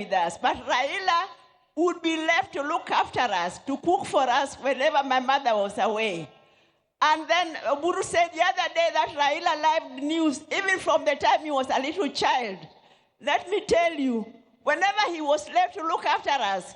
with us. But Raila would be left to look after us, to cook for us whenever my mother was away. And then Oburu said the other day that Raila liked news, even from the time he was a little child. Let me tell you, whenever he was left to look after us,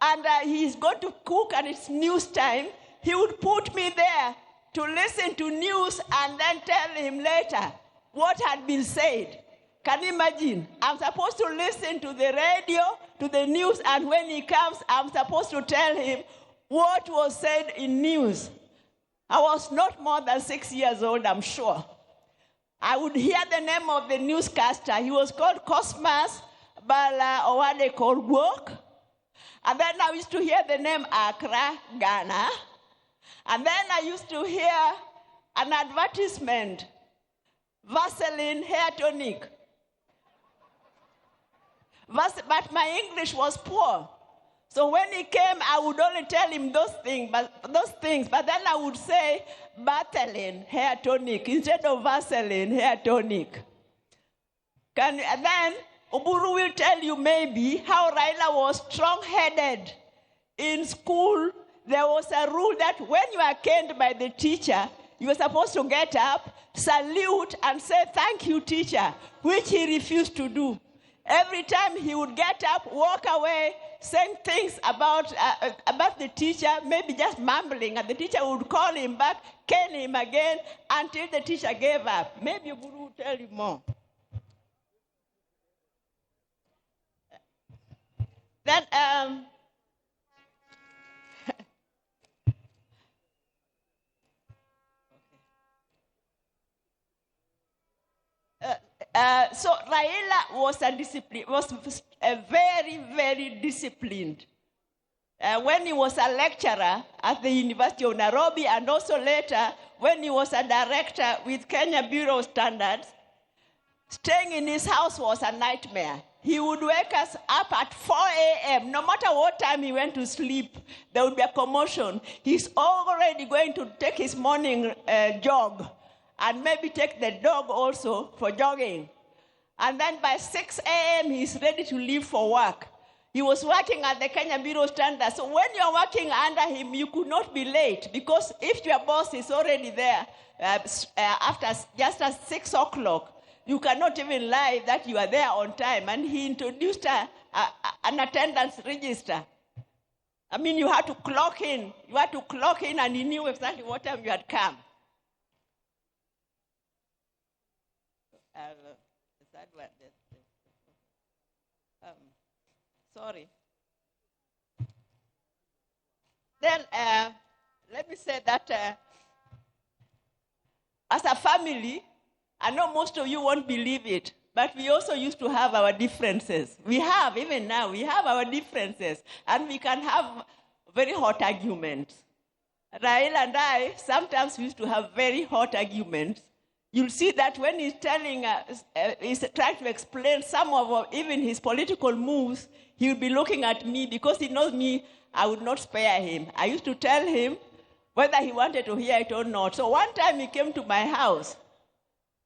and he's going to cook and it's news time, he would put me there to listen to news and then tell him later what had been said. Can you imagine? I'm supposed to listen to the radio, to the news, and when he comes, I'm supposed to tell him what was said in news. I was not more than 6 years old, I'm sure. I would hear the name of the newscaster. He was called Cosmas Bala, or what they call Work. And then I used to hear the name Accra, Ghana. And then I used to hear an advertisement, Vaseline hair tonic. But my English was poor. So when he came, I would only tell him those things, but then I would say Vaseline hair tonic instead of Vaseline hair tonic. And then Oburu will tell you maybe how Raila was strong-headed. In school, there was a rule that when you are caned by the teacher, you were supposed to get up, salute, and say, "Thank you, teacher," which he refused to do. Every time he would get up, walk away, saying things about the teacher, maybe just mumbling, and the teacher would call him back, cane him again, until the teacher gave up. Maybe Guru will tell you more. Then, so Raila was a very, very disciplined. When he was a lecturer at the University of Nairobi, and also later when he was a director with Kenya Bureau of Standards, staying in his house was a nightmare. He would wake us up at 4 a.m. No matter what time he went to sleep, there would be a commotion. He's already going to take his morning jog, and maybe take the dog also for jogging. And then by 6 a.m., he's ready to leave for work. He was working at the Kenya Bureau of Standards. So when you're working under him, you could not be late, because if your boss is already there after just at 6 o'clock, you cannot even lie that you are there on time. And he introduced an attendance register. I mean, you had to clock in. You had to clock in, and he knew exactly what time you had come. Sorry. Then let me say that as a family, I know most of you won't believe it, but we also used to have our differences. We have, even now, we have our differences, and we can have very hot arguments. Raila and I, sometimes we used to have very hot arguments. You'll see that when he's telling us, he's trying to explain some of even his political moves, he'll be looking at me, because he knows me, I would not spare him. I used to tell him whether he wanted to hear it or not. So one time he came to my house,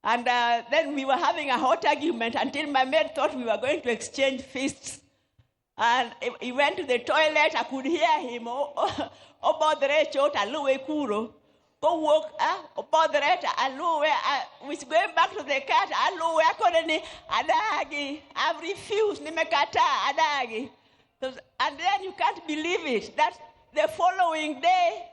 and then we were having a hot argument until my maid thought we were going to exchange fists. And he went to the toilet. I could hear him, go walk, which going back to the cat, I've refused, adagi. And then you can't believe it, that the following day,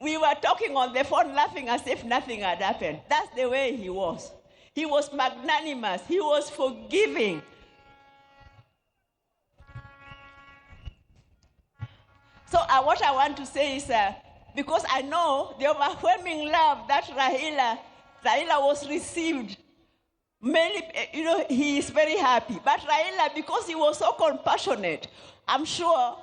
we were talking on the phone, laughing as if nothing had happened. That's the way he was. He was magnanimous. He was forgiving. So what I want to say is, because I know the overwhelming love that Raila was received, he is very happy. But Raila, because he was so compassionate, I'm sure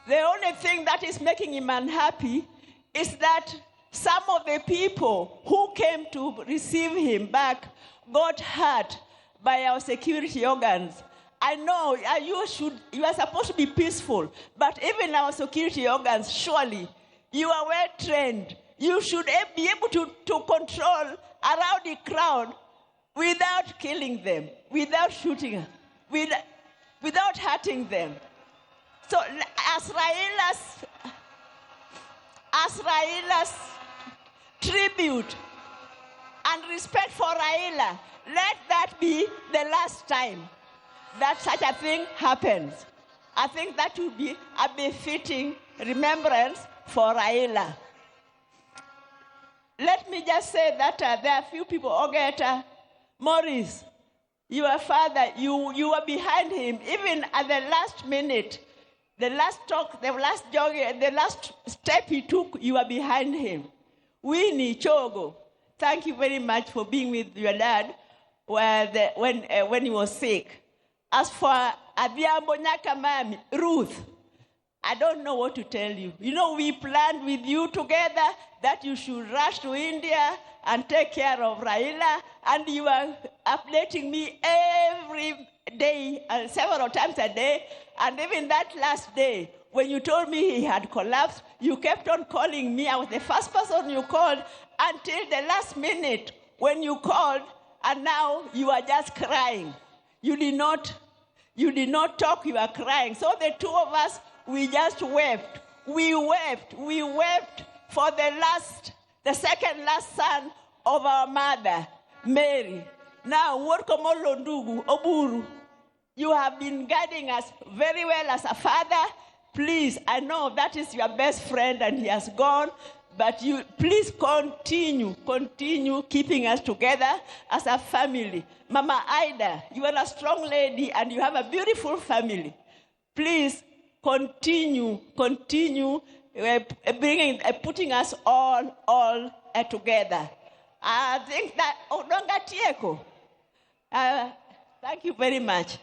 the only thing that is making him unhappy is that some of the people who came to receive him back got hurt by our security organs. I know you are supposed to be peaceful, but even our security organs, surely, you are well trained. You should be able to control a rowdy crowd without killing them, without shooting them. without hurting them. So as Raila's tribute and respect for Raila, let that be the last time that such a thing happens. I think that would be a befitting remembrance for Raila. Let me just say that there are a few people. Ogeta, Morris, your father, you were behind him. Even at the last minute, the last talk, the last jog, the last step he took, you were behind him. Winnie Chogo, thank you very much for being with your dad when he was sick. As for Adhiambo Nyakamami, Ruth, I don't know what to tell you. You know, we planned with you together that you should rush to India and take care of Raila, and you are updating me every day, several times a day, and even that last day, when you told me he had collapsed, you kept on calling me. I was the first person you called until the last minute when you called, and now you are just crying. You did not talk, you are crying. So the two of us, we just wept. We wept for the second last son of our mother, Mary. Now, Workomolo Ndugu, Oburu, you have been guiding us very well as a father. Please, I know that is your best friend and he has gone, but you please continue keeping us together as a family. Mama Ida, you are a strong lady and you have a beautiful family. Please continue putting us all together. I think that Odonga Tieko. Thank you very much.